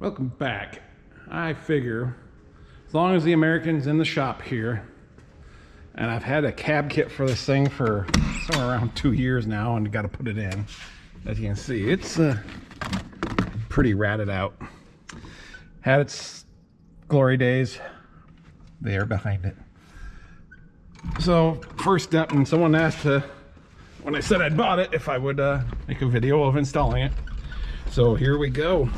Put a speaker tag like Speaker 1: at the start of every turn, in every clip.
Speaker 1: Welcome back. I figure as long as the American's in the shop here, and I've had a cab kit for this thing for somewhere around 2 years now and got to put it in. As you can see, it's pretty ratted out. Had its glory days. They are behind it. So first step, and someone asked when I said I'd bought it, if I would make a video of installing it. So here we go.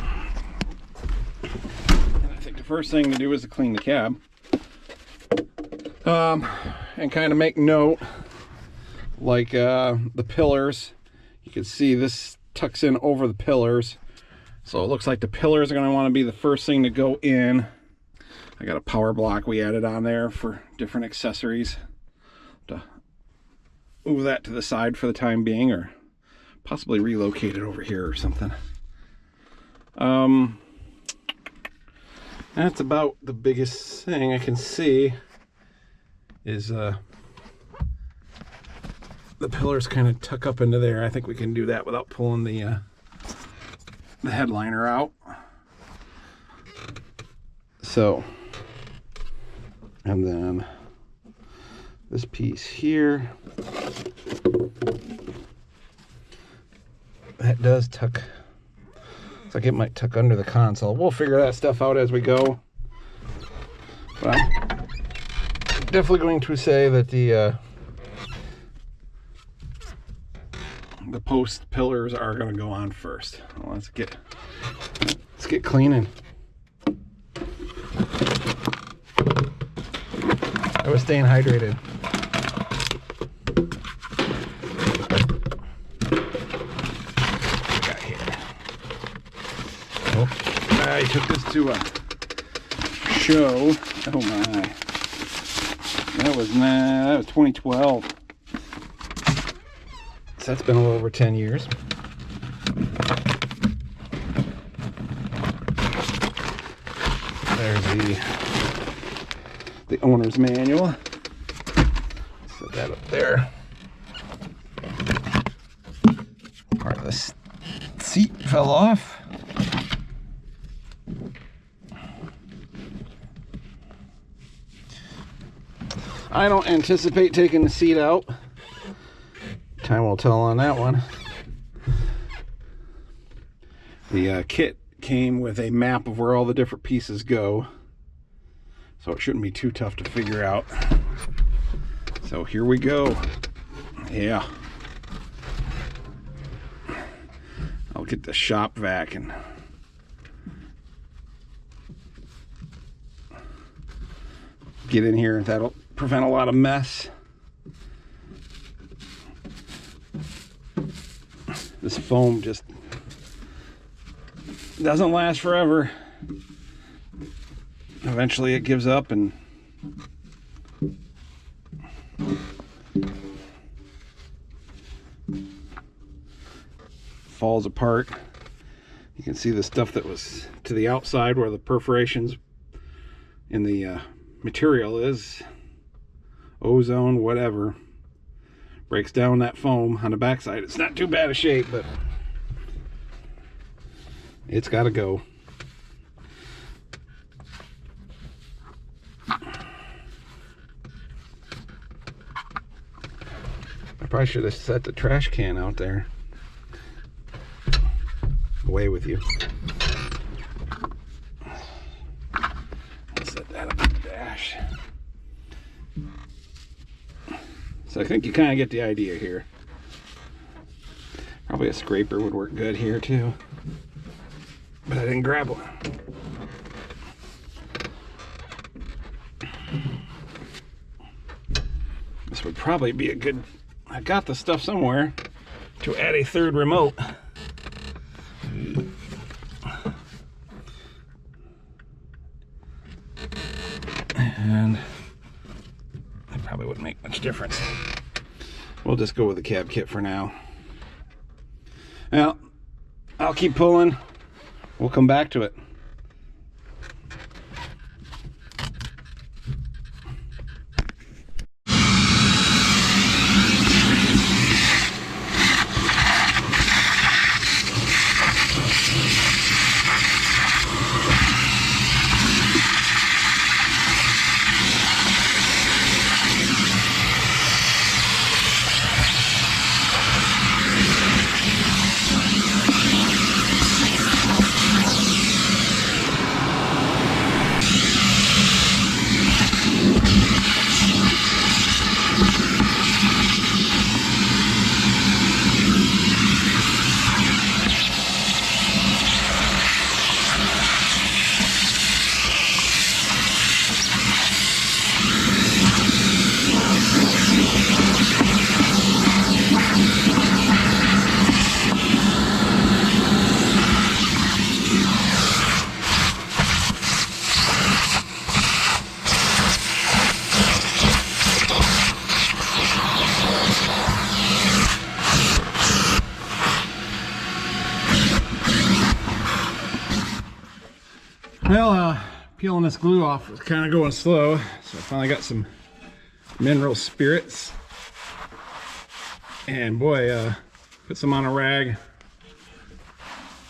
Speaker 1: And I think the first thing to do is to clean the cab. And kind of make note, like the pillars. You can see this tucks in over the pillars. So it looks like the pillars are going to want to be the first thing to go in. I got a power block we added on there for different accessories. To move that to the side for the time being, or possibly relocate it over here or something. That's about the biggest thing I can see is the pillars kind of tuck up into there. I think we can do that without pulling the headliner out. So, and then this piece here, that does tuck. Looks like it might tuck under the console. We'll figure that stuff out as we go. But I'm definitely going to say that the post pillars are going to go on first. Well, let's get cleaning. I was staying hydrated. What we got here? Oh, I took this to a show. Oh my! That was 2012. So that's been a little over 10 years. There's the owner's manual. Set that up there. Part of the seat fell off. I don't anticipate taking the seat out. Time will tell on that one. The kit came with a map of where all the different pieces go, so it shouldn't be too tough to figure out. So here we go. Yeah, I'll get the shop vac and get in here, and that'll prevent a lot of mess. This foam just doesn't last forever. Eventually it gives up and falls apart. You can see the stuff that was to the outside where the perforations in the material is, ozone, whatever, breaks down that foam on the backside. It's not too bad a shape, but it's got to go. I probably should have set the trash can out there. Away with you. Set that up in the dash. So I think you kind of get the idea here. Probably a scraper would work good here too, but I didn't grab one. This would probably be a good, I got the stuff somewhere to add a third remote. And that probably wouldn't make much difference. We'll just go with the cab kit for now. Now, I'll keep pulling. We'll come back to it. Well, peeling this glue off was kind of going slow, so I finally got some mineral spirits. And boy, put some on a rag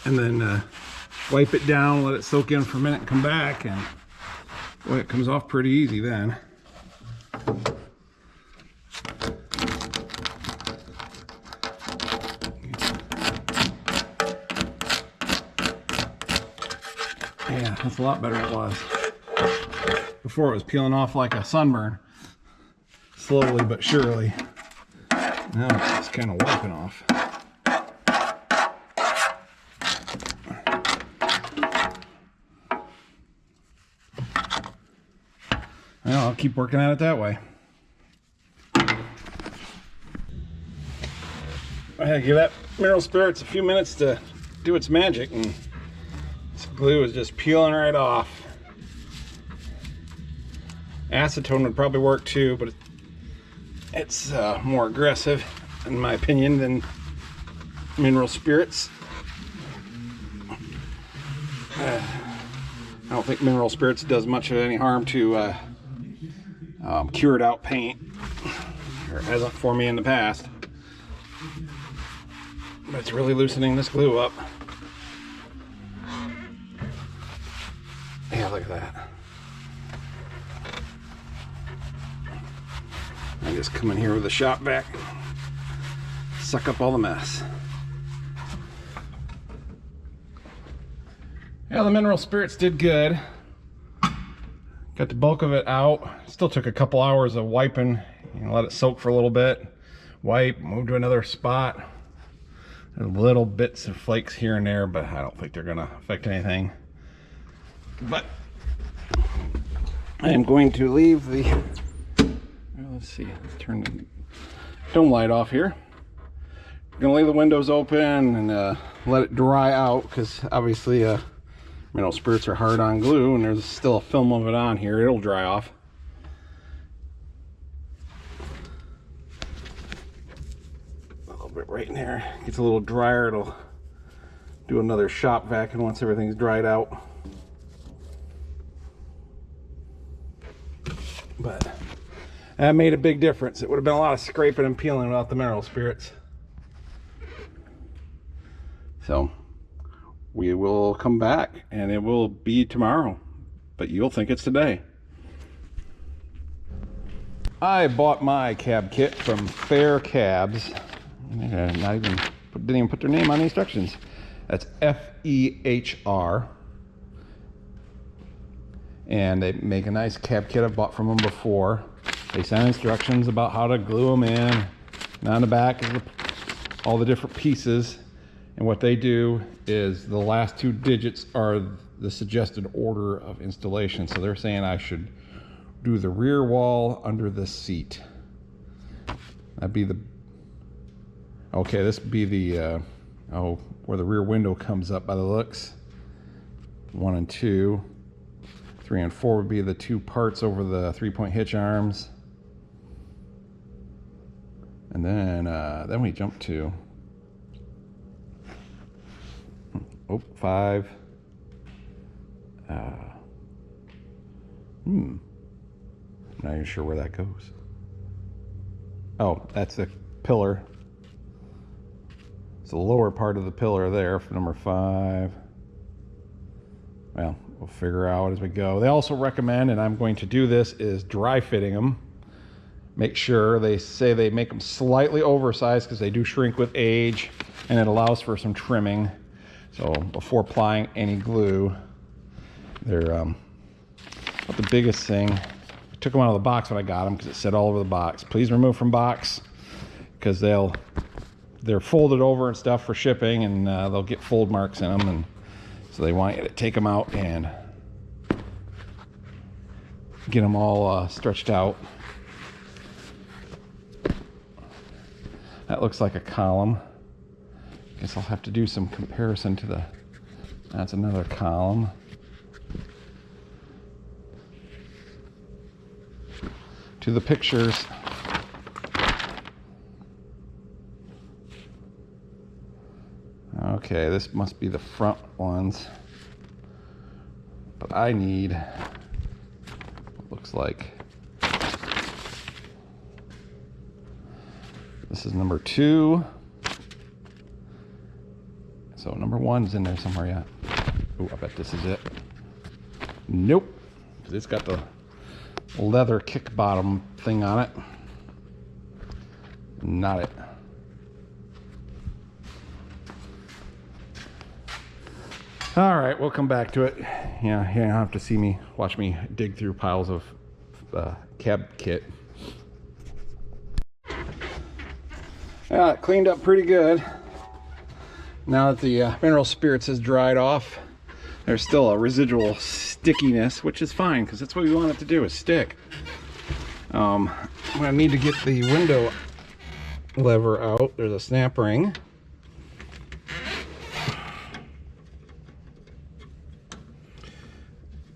Speaker 1: and then wipe it down, let it soak in for a minute and come back, and boy, it comes off pretty easy then. Yeah, that's a lot better than it was. Before it was peeling off like a sunburn. Slowly but surely. Now it's just kind of wiping off. Well, I'll keep working at it that way. I had to give that mineral spirits a few minutes to do its magic, and this glue is just peeling right off. Acetone would probably work too, but it's more aggressive, in my opinion, than mineral spirits. I don't think mineral spirits does much of any harm to cured out paint, or it hasn't for me in the past. But it's really loosening this glue up. Yeah, look at that. I just come in here with the shop vac, suck up all the mess. Yeah, the mineral spirits did good. Got the bulk of it out. Still took a couple hours of wiping. You know, let it soak for a little bit. Wipe, move to another spot. There's little bits of flakes here and there, but I don't think they're gonna affect anything. But I am going to leave the, let's see, let's turn the dome light off here. I'm gonna leave the windows open and let it dry out, because obviously mineral spirits are hard on glue, and there's still a film of it on here. It'll dry off. A little bit right in there. Gets a little drier. It'll do another shop vac, and once everything's dried out. But that made a big difference. It would have been a lot of scraping and peeling without the mineral spirits. So we will come back, and it will be tomorrow, but you'll think it's today. I bought my cab kit from Fehr Cabs. Didn't even put their name on the instructions. That's F-E-H-R. And they make a nice cab kit. I've bought from them before. They send instructions about how to glue them in. And on the back is all the different pieces. And what they do is the last two digits are the suggested order of installation. So they're saying I should do the rear wall under the seat. That'd be the, okay, this would be the, where the rear window comes up by the looks. 1 and 2. 3 and 4 would be the two parts over the 3-point hitch arms. And then we jump to 5. Not even sure where that goes. Oh, that's the pillar. It's the lower part of the pillar there for number 5. Well, we'll figure out as we go. They also recommend, and I'm going to do this, is dry fitting them. Make sure, they say they make them slightly oversized because they do shrink with age, and it allows for some trimming. So before applying any glue, they're but the biggest thing, I took them out of the box when I got them because it said all over the box, please remove from box, because they're folded over and stuff for shipping, and they'll get fold marks in them, and so they want you to take them out and get them all stretched out. That looks like a column. Guess I'll have to do some comparison to the, that's another column. To the pictures. Okay, this must be the front ones. But I need, looks like, this is number 2. So number 1's in there somewhere yet. Oh, I bet this is it. Nope, because it's got the leather kick bottom thing on it. Not it. All right, we'll come back to it. Yeah, you don't have to watch me dig through piles of cab kit. Yeah, it cleaned up pretty good. Now that the mineral spirits has dried off, there's still a residual stickiness, which is fine because that's what we want it to do, is stick. I'm gonna need to get the window lever out. There's a snap ring.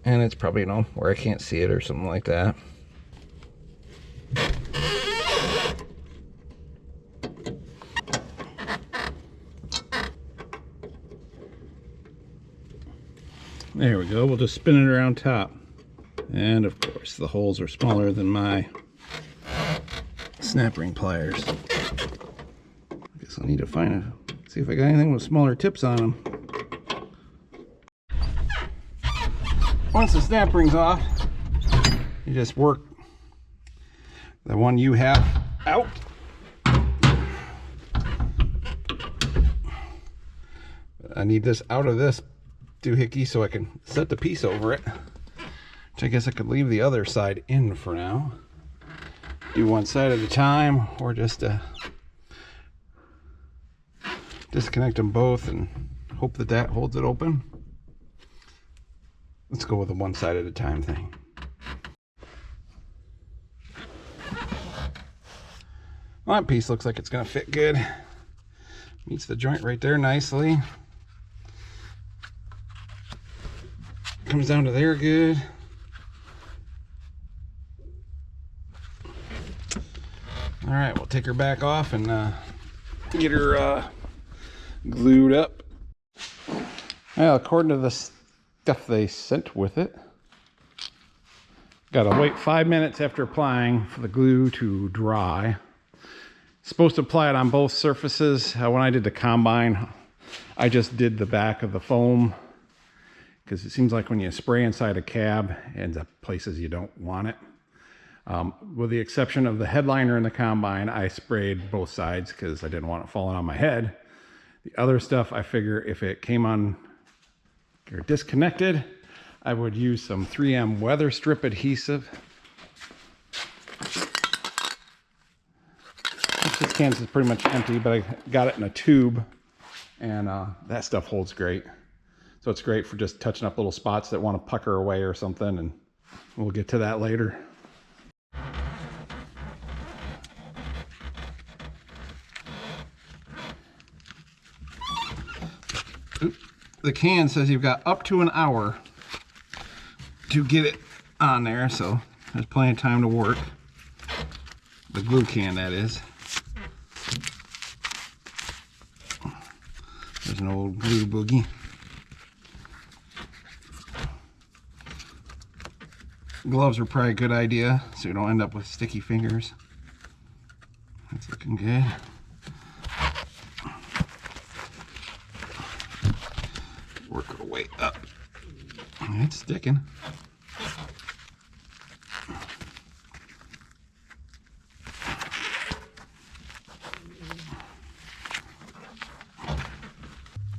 Speaker 1: And it's probably, you know, where I can't see it or something like that. There we go. We'll just spin it around top. And of course, the holes are smaller than my snap ring pliers. I guess I'll need to see if I got anything with smaller tips on them. Once the snap ring's off, you just work the one you have out. I need this out of this doohickey so I can set the piece over it, which I guess I could leave the other side in for now. Do one side at a time, or just disconnect them both and hope that that holds it open. Let's go with the one side at a time thing. Well, that piece looks like it's going to fit good. Meets the joint right there nicely. Comes down to there good. All right, we'll take her back off and get her glued up. Well, according to the stuff they sent with it, gotta wait 5 minutes after applying for the glue to dry. Supposed to apply it on both surfaces. When I did the combine, I just did the back of the foam, because it seems like when you spray inside a cab, it ends up places you don't want it. With the exception of the headliner and the combine, I sprayed both sides because I didn't want it falling on my head. The other stuff, I figure if it came on or disconnected, I would use some 3M weather strip adhesive. This can is pretty much empty, but I got it in a tube, and that stuff holds great. So it's great for just touching up little spots that want to pucker away or something, and we'll get to that later. The can says you've got up to an hour to get it on there, so there's plenty of time to work. The glue can, that is. There's an old glue boogie. Gloves are probably a good idea, so you don't end up with sticky fingers. That's looking good. Work our way up. It's sticking.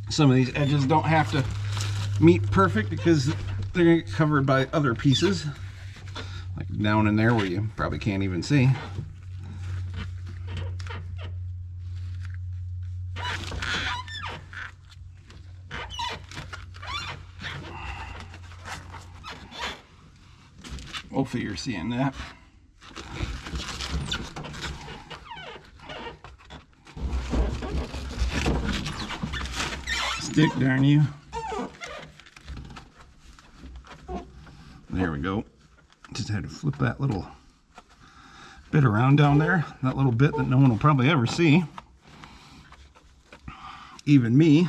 Speaker 1: Some of these edges don't have to meet perfect because they're gonna get covered by other pieces, like down in there where you probably can't even see. Hopefully you're seeing that. Stick, darn you. There we go. Just had to flip that little bit around down there. That little bit that no one will probably ever see. Even me.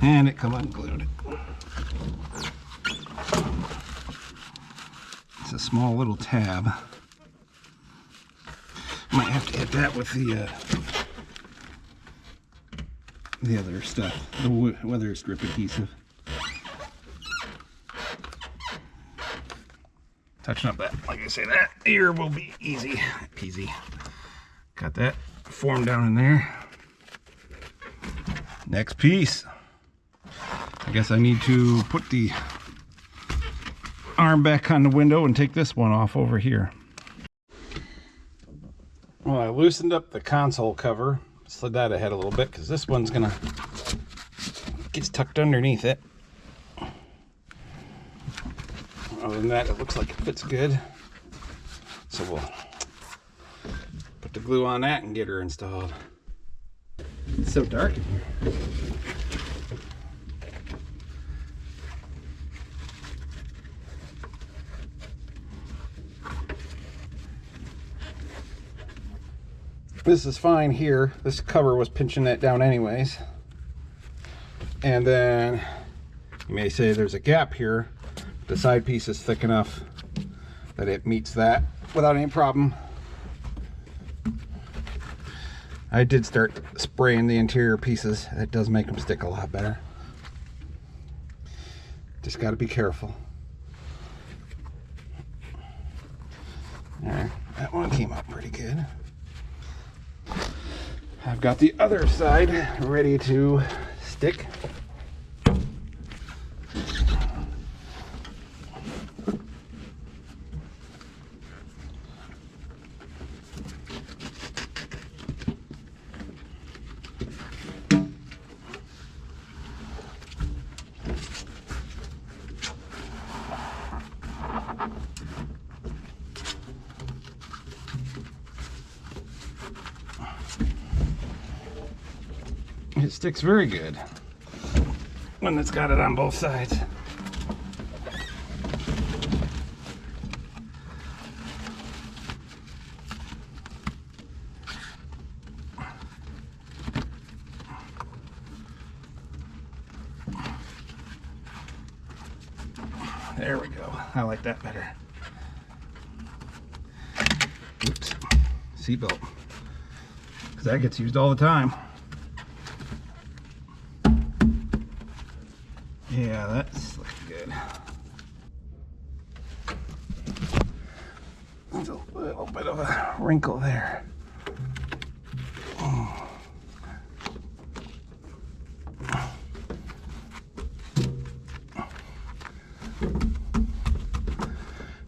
Speaker 1: And it come unglued. It's a small little tab. Might have to hit that with the other stuff, the weather strip adhesive. Touching up that, like I say, that here will be easy peasy. Got that form down in there. Next piece. I guess I need to put the arm back on the window and take this one off over here. Well, I loosened up the console cover, slid that ahead a little bit because this one's gonna gets tucked underneath it. Other than that, it looks like it fits good. So we'll put the glue on that and get her installed. It's so dark in here. This is fine here. This cover was pinching that down anyways. And then you may say there's a gap here. The side piece is thick enough that it meets that without any problem. I did start spraying the interior pieces. That does make them stick a lot better. Just got to be careful. All right, that one came out pretty good. I've got the other side ready to stick. It sticks very good when it's got it on both sides. There we go. I like that better. Oops. Seatbelt. Because that gets used all the time. Yeah, that's looking good. There's a little bit of a wrinkle there. Oh. I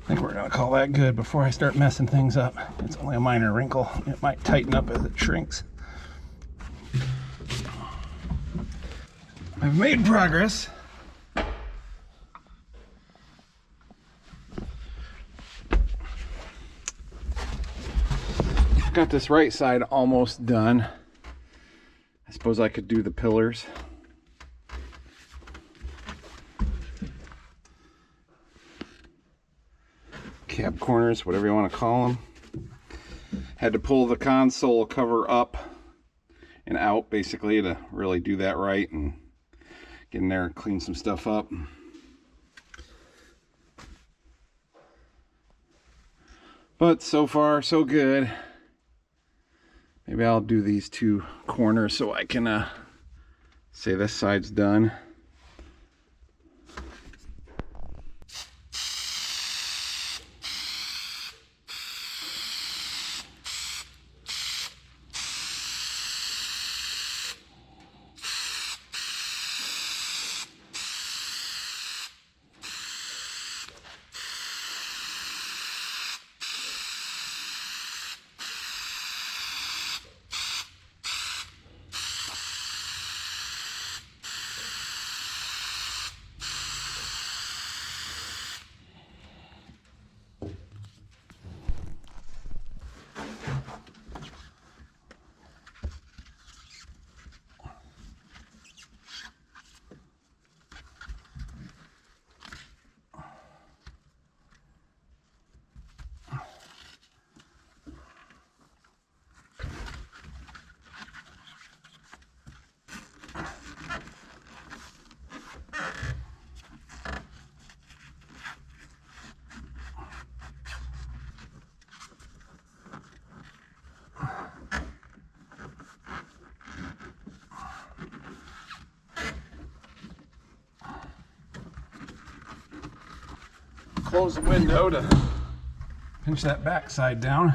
Speaker 1: think we're gonna call that good before I start messing things up. It's only a minor wrinkle. It might tighten up as it shrinks. I've made progress. Got this right side almost done. I suppose I could do the pillars. Cab corners, whatever you want to call them. Had to pull the console cover up and out basically to really do that right and get in there and clean some stuff up. But so far so good. Maybe I'll do these two corners so I can say this side's done. close the window to pinch that back side down.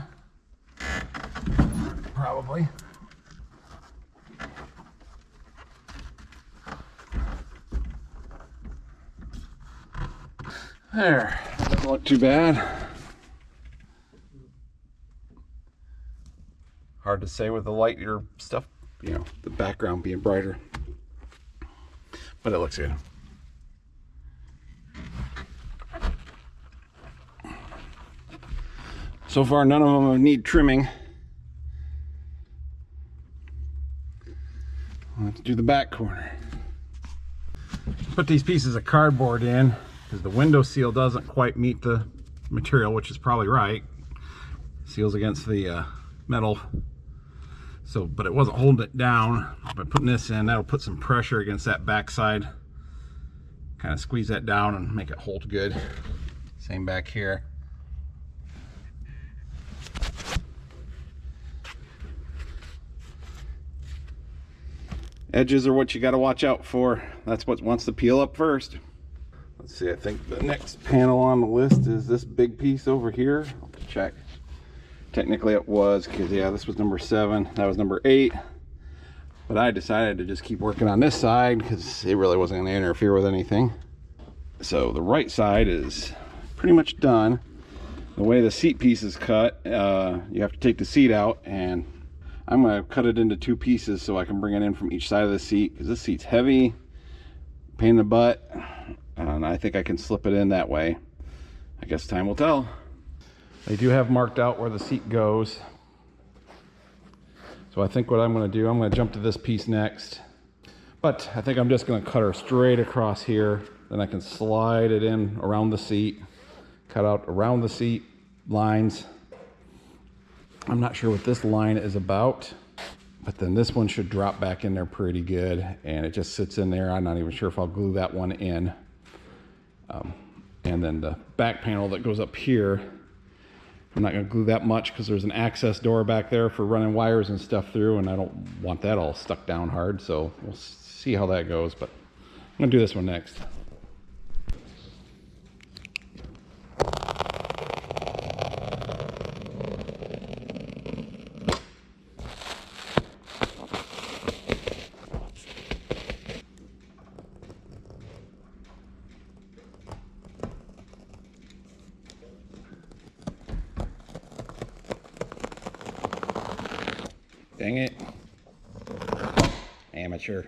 Speaker 1: Probably. There, doesn't look too bad. Hard to say with the lighter stuff, you know, the background being brighter. But it looks good. So far, none of them need trimming. I'll have to do the back corner. Put these pieces of cardboard in because the window seal doesn't quite meet the material, which is probably right. Seals against the metal. So, but it wasn't holding it down. By putting this in, that'll put some pressure against that backside. Kind of squeeze that down and make it hold good. Same back here. Edges are what you got to watch out for. That's what wants to peel up first. Let's see, I think the next panel on the list is this big piece over here. I'll have to check. Technically it was, because yeah, this was number 7, that was number 8. But I decided to just keep working on this side because it really wasn't going to interfere with anything. So the right side is pretty much done. The way the seat piece is cut, you have to take the seat out, and I'm going to cut it into 2 pieces so I can bring it in from each side of the seat, because this seat's heavy, pain in the butt, and I think I can slip it in that way. I guess time will tell. They do have marked out where the seat goes. So I think what I'm going to do, I'm going to jump to this piece next. But I think I'm just going to cut her straight across here. Then I can slide it in around the seat, cut out around the seat lines. I'm not sure what this line is about, but then this one should drop back in there pretty good, and it just sits in there. I'm not even sure if I'll glue that one in. And then the back panel that goes up here, I'm not going to glue that much because there's an access door back there for running wires and stuff through, and I don't want that all stuck down hard, so we'll see how that goes. But I'm going to do this one next. Dang it. Amateur.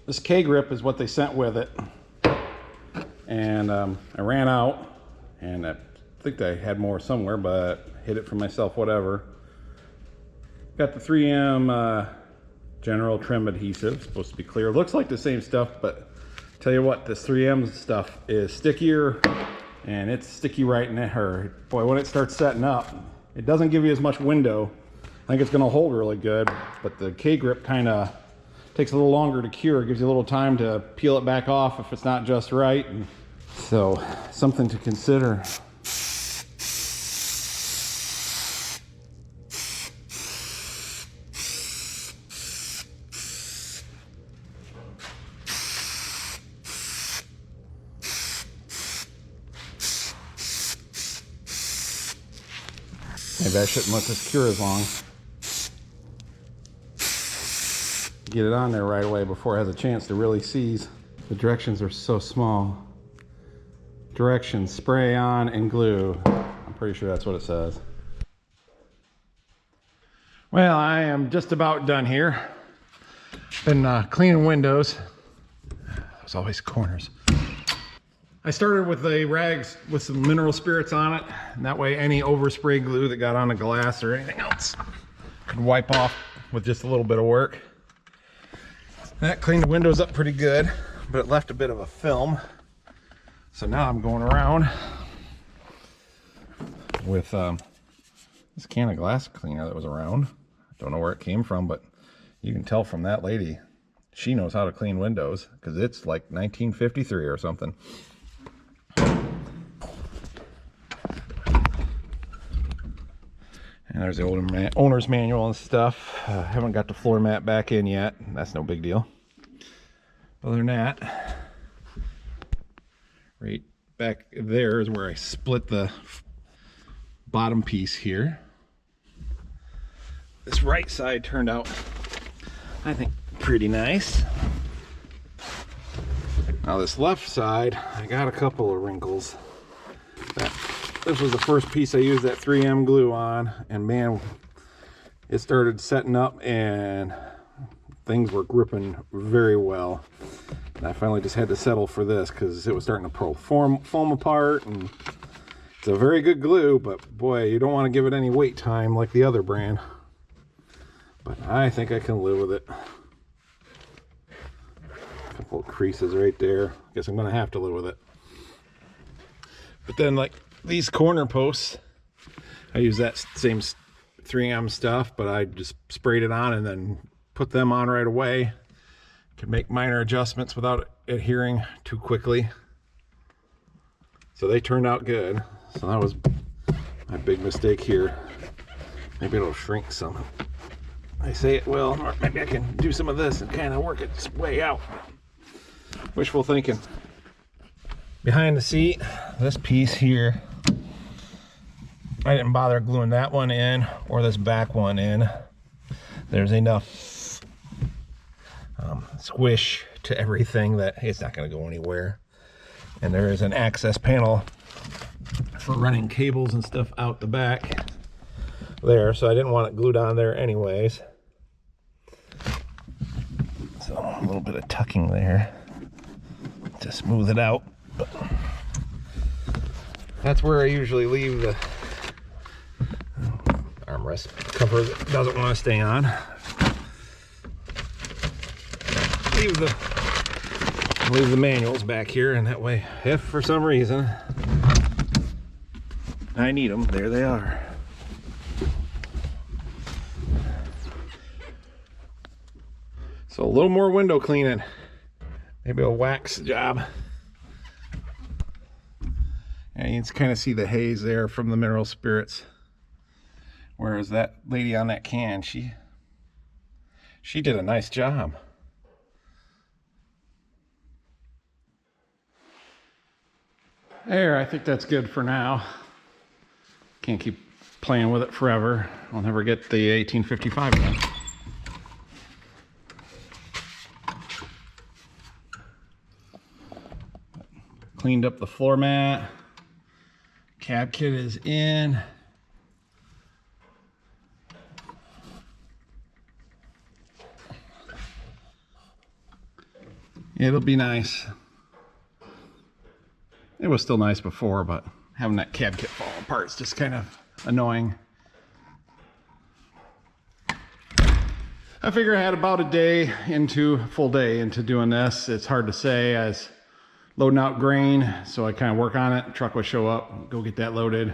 Speaker 1: This K-grip is what they sent with it. And I ran out, and I think I had more somewhere, but hid it for myself, whatever. Got the 3M general trim adhesive, supposed to be clear. Looks like the same stuff, but tell you what, this 3M stuff is stickier, and it's sticky right in her. Boy, when it starts setting up, it doesn't give you as much window. I think it's gonna hold really good, but the K-grip kind of takes a little longer to cure. It gives you a little time to peel it back off if it's not just right. And so, something to consider. Maybe I shouldn't let this cure as long. Get it on there right away before it has a chance to really seize. The directions are so small. Directions, spray on and glue. I'm pretty sure that's what it says. Well, I am just about done here. Been cleaning windows. There's always corners. I started with the rags with some mineral spirits on it, and that way any overspray glue that got on the glass or anything else could wipe off with just a little bit of work. That cleaned the windows up pretty good, but it left a bit of a film. So now I'm going around with this can of glass cleaner that was around. I don't know where it came from, but you can tell from that lady, she knows how to clean windows because it's like 1953 or something. And there's the owner's manual and stuff. Haven't got the floor mat back in yet. That's no big deal. Other than that, right back there is where I split the bottom piece here. This right side turned out, I think, pretty nice. Now this left side, I got a couple of wrinkles. This was the first piece I used that 3M glue on, and man, it started setting up and things were gripping very well. And I finally just had to settle for this because it was starting to foam apart, and it's a very good glue, but boy, you don't want to give it any wait time like the other brand. But I think I can live with it. A couple of creases right there. Guess I'm gonna have to live with it. But then, like these corner posts, I use that same 3M stuff, but I just sprayed it on and then put them on right away. Can make minor adjustments without adhering too quickly. So they turned out good. So that was my big mistake here. Maybe it'll shrink some. I say it will, or maybe I can do some of this and kind of work its way out. Wishful thinking. Behind the seat, this piece here, I didn't bother gluing that one in or this back one in. There's enough squish to everything that it's not going to go anywhere. And there is an access panel for running cables and stuff out the back there, so I didn't want it glued on there anyways. So a little bit of tucking there to smooth it out. But that's where I usually leave the armrest cover that doesn't want to stay on. Leave the manuals back here, and that way, if for some reason I need them, there they are. So a little more window cleaning, maybe a wax job. And you can kind of see the haze there from the mineral spirits. Whereas that lady on that can, she did a nice job. There, I think that's good for now. Can't keep playing with it forever. I'll never get the 1855 done. Cleaned up the floor mat. Cab kit is in. It'll be nice. It was still nice before, but having that cab kit fall apart is just kind of annoying. I figure I had about a full day into doing this. It's hard to say. I was loading out grain, so I kind of work on it. Truck would show up, go get that loaded,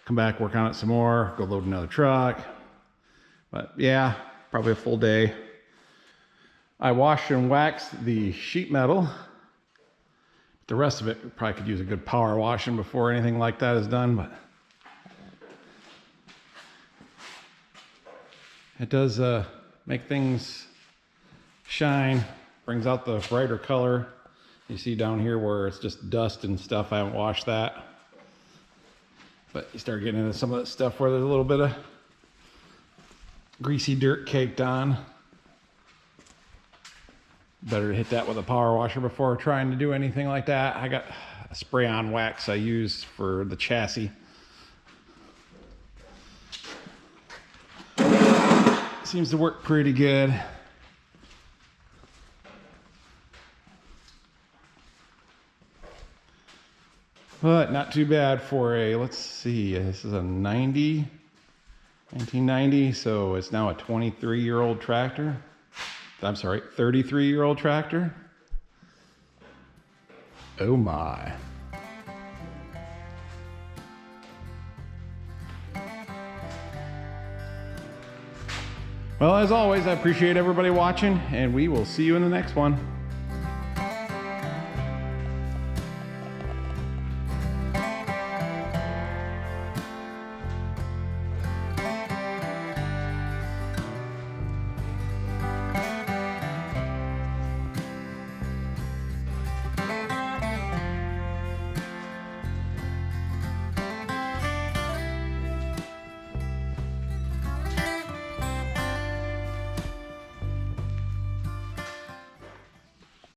Speaker 1: come back, work on it some more, go load another truck. But yeah, probably a full day. I washed and waxed the sheet metal. The rest of it probably could use a good power washing before anything like that is done, but it does make things shine, brings out the brighter color. You see down here where it's just dust and stuff, I haven't washed that. But you start getting into some of that stuff where there's a little bit of greasy dirt caked on. Better to hit that with a power washer before trying to do anything like that. I got a spray-on wax I use for the chassis. Seems to work pretty good. But not too bad for a, let's see, this is a 1990, so it's now a 23-year-old tractor. I'm sorry, 33-year-old tractor. Oh my. Well, as always, I appreciate everybody watching, and we will see you in the next one.